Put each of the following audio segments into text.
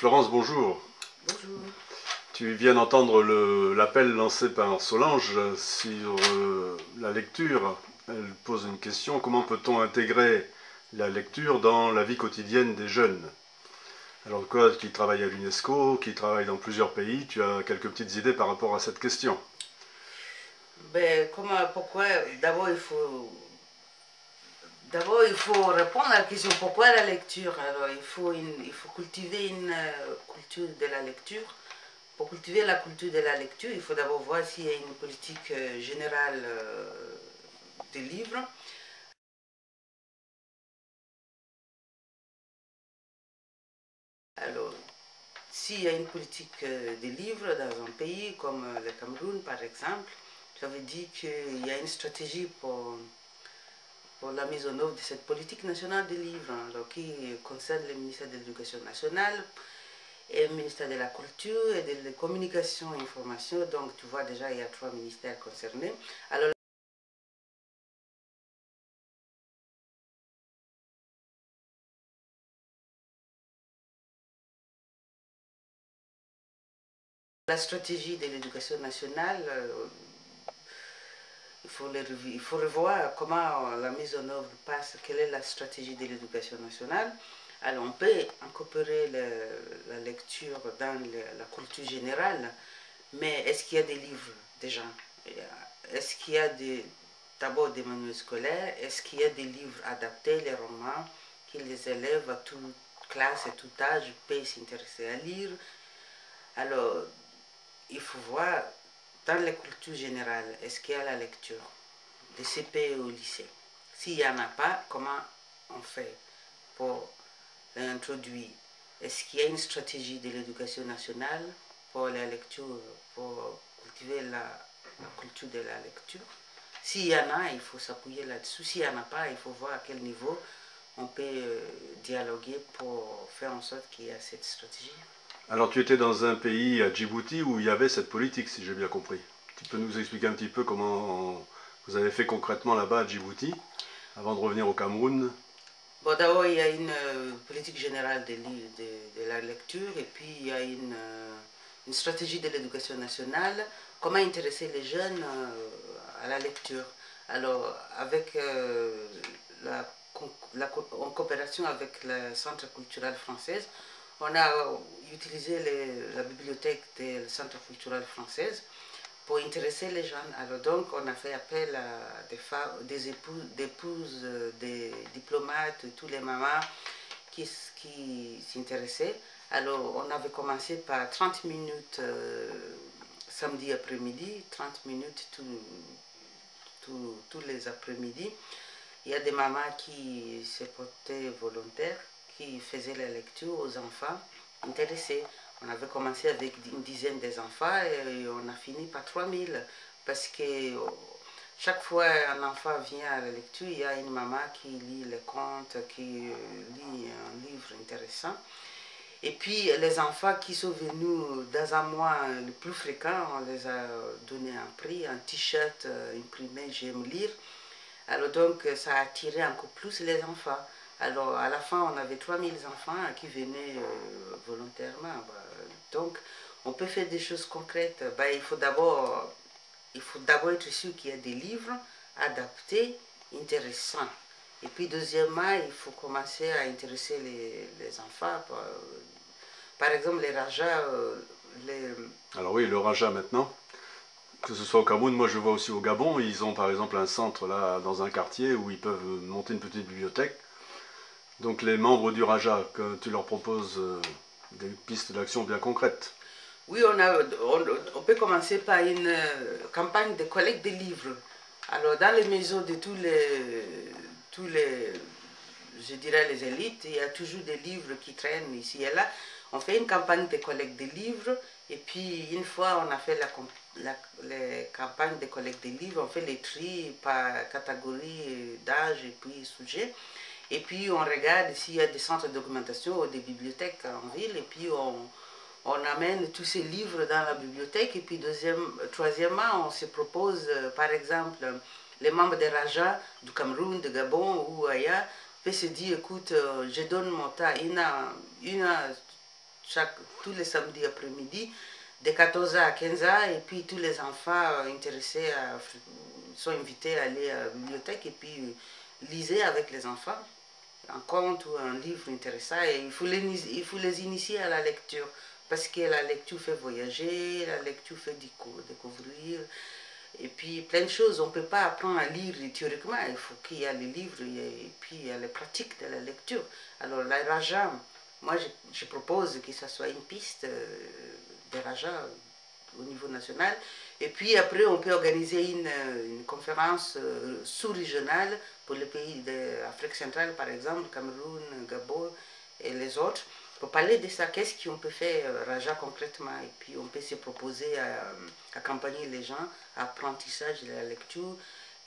Florence, bonjour. Bonjour. Tu viens d'entendre l'appel lancé par Solange sur la lecture. Elle pose une question, comment peut-on intégrer la lecture dans la vie quotidienne des jeunes? Alors toi qui travailles à l'UNESCO, qui travaille dans plusieurs pays, tu as quelques petites idées par rapport à cette question. Pourquoi, d'abord il faut répondre à la question pourquoi la lecture. Alors il faut cultiver une culture de la lecture. Pour cultiver la culture de la lecture, il faut d'abord voir s'il y a une politique générale des livres. Alors, s'il y a une politique des livres dans un pays comme le Cameroun par exemple, ça veut dire qu'il y a une stratégie pour la mise en œuvre de cette politique nationale des livres, alors, qui concerne le ministère de l'Éducation nationale et le ministère de la Culture et de la Communication et Information. Donc tu vois déjà, il y a 3 ministères concernés. Alors, la stratégie de l'éducation nationale, il faut revoir comment la mise en œuvre passe, quelle est la stratégie de l'éducation nationale. Alors on peut incorporer la lecture dans la culture générale, mais est-ce qu'il y a des livres déjà? Est-ce qu'il y a d'abord des manuels scolaires? Est-ce qu'il y a des livres adaptés, les romans, que les élèves à toute classe et tout âge peuvent s'intéresser à lire? Alors, il faut voir dans la culture générale, est-ce qu'il y a la lecture des CP au lycée? S'il n'y en a pas, comment on fait pour l'introduire? Est-ce qu'il y a une stratégie de l'éducation nationale pour la lecture, pour cultiver la culture de la lecture? S'il y en a, il faut s'appuyer là-dessus. S'il n'y en a pas, il faut voir à quel niveau on peut dialoguer pour faire en sorte qu'il y ait cette stratégie. Alors tu étais dans un pays, à Djibouti, où il y avait cette politique, si j'ai bien compris. Tu peux nous expliquer un petit peu comment vous avez fait concrètement là-bas à Djibouti, avant de revenir au Cameroun? Bon, d'abord, il y a une politique générale de la lecture et puis il y a une stratégie de l'éducation nationale, comment intéresser les jeunes à la lecture. Alors, avec en coopération avec le Centre culturel français, on a utilisé la bibliothèque du Centre culturel français pour intéresser les jeunes. Alors donc, on a fait appel à des femmes, des épouses, des diplomates, tous les mamans qui s'intéressaient. Alors, on avait commencé par 30 minutes samedi après-midi, 30 minutes tous les après-midi. Il y a des mamans qui se portaient volontaires, qui faisaient la lecture aux enfants intéressés. On avait commencé avec une dizaine d'enfants et on a fini par 3000 parce que chaque fois un enfant vient à la lecture, il y a une maman qui lit les contes, qui lit un livre intéressant. Et puis les enfants qui sont venus dans un mois le plus fréquent, on les a donné un prix, un t-shirt imprimé J'aime lire. Alors donc ça a attiré encore plus les enfants. Alors à la fin on avait 3000 enfants qui venaient volontairement. Donc on peut faire des choses concrètes. Il faut d'abord être sûr qu'il y a des livres adaptés, intéressants. Et puis deuxièmement, il faut commencer à intéresser les enfants. Par exemple, les rajas. Alors oui, le Raja maintenant, que ce soit au Cameroun, moi je vois aussi au Gabon, ils ont par exemple un centre là dans un quartier où ils peuvent monter une petite bibliothèque. Donc les membres du Raja, que tu leur proposes des pistes d'action bien concrètes. Oui, on peut commencer par une campagne de collecte de livres. Alors, dans les maisons de tous les, je dirais les élites, il y a toujours des livres qui traînent ici et là. On fait une campagne de collecte de livres et puis une fois on a fait les campagnes de collecte de livres, on fait les tris par catégorie d'âge et puis sujet. Et puis on regarde s'il y a des centres de documentation ou des bibliothèques en ville et puis on amène tous ces livres dans la bibliothèque. Et puis troisièmement, on se propose, par exemple, les membres des Rajas du Cameroun, de Gabon ou ailleurs, peuvent se dire, écoute, je donne mon temps, tous les samedis après-midi, de 14h à 15h, et puis tous les enfants intéressés sont invités à aller à la bibliothèque et puis liser avec les enfants un conte ou un livre intéressant, et il faut les initier à la lecture, parce que la lecture fait voyager, la lecture fait découvrir, et puis plein de choses. On ne peut pas apprendre à lire théoriquement, il faut qu'il y ait les livres et puis il y a les pratiques de la lecture. Alors la Raja, moi je propose que ça soit une piste de Raja au niveau national, et puis après on peut organiser une conférence sous-régionale pour les pays d'Afrique centrale, par exemple, Cameroun, Gabon et les autres, pour parler de ça, qu'est-ce qu'on peut faire Raja concrètement, et puis on peut se proposer à accompagner les gens à l'apprentissage de la lecture,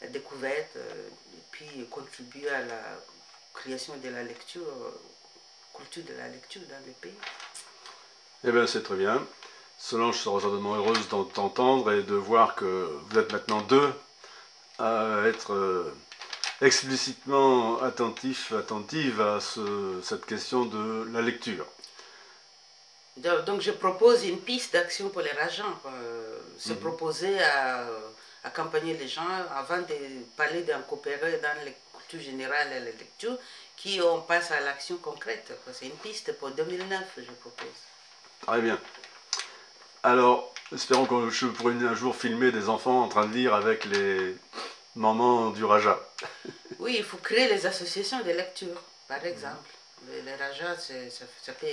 la découverte, et puis contribuer à la création de la lecture, culture de la lecture dans le pays. Eh bien, c'est très bien. Solange sera certainement heureuse d'entendre et de voir que vous êtes maintenant deux à être explicitement attentive à cette question de la lecture. Donc je propose une piste d'action pour les Rajans, se proposer à accompagner les gens avant de parler d'un coopérer dans la culture générale et la lecture, on passe à l'action concrète. C'est une piste pour 2009, je propose. Très bien. Alors, espérons que je pourrai un jour filmer des enfants en train de lire avec les mamans du Raja. Oui, il faut créer les associations de lecture, par exemple. Les Raja, ça peut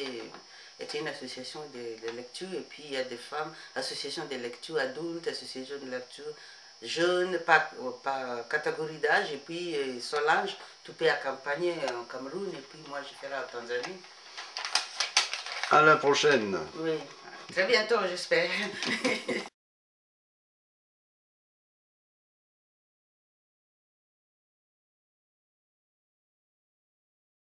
être une association de lecture, et puis il y a des femmes, associations de lecture adultes, associations de lecture jeunes, par catégorie d'âge, et puis Solange, tu peux accompagner en Cameroun, et puis moi je ferai en Tanzanie. À la prochaine. Oui, très bientôt j'espère.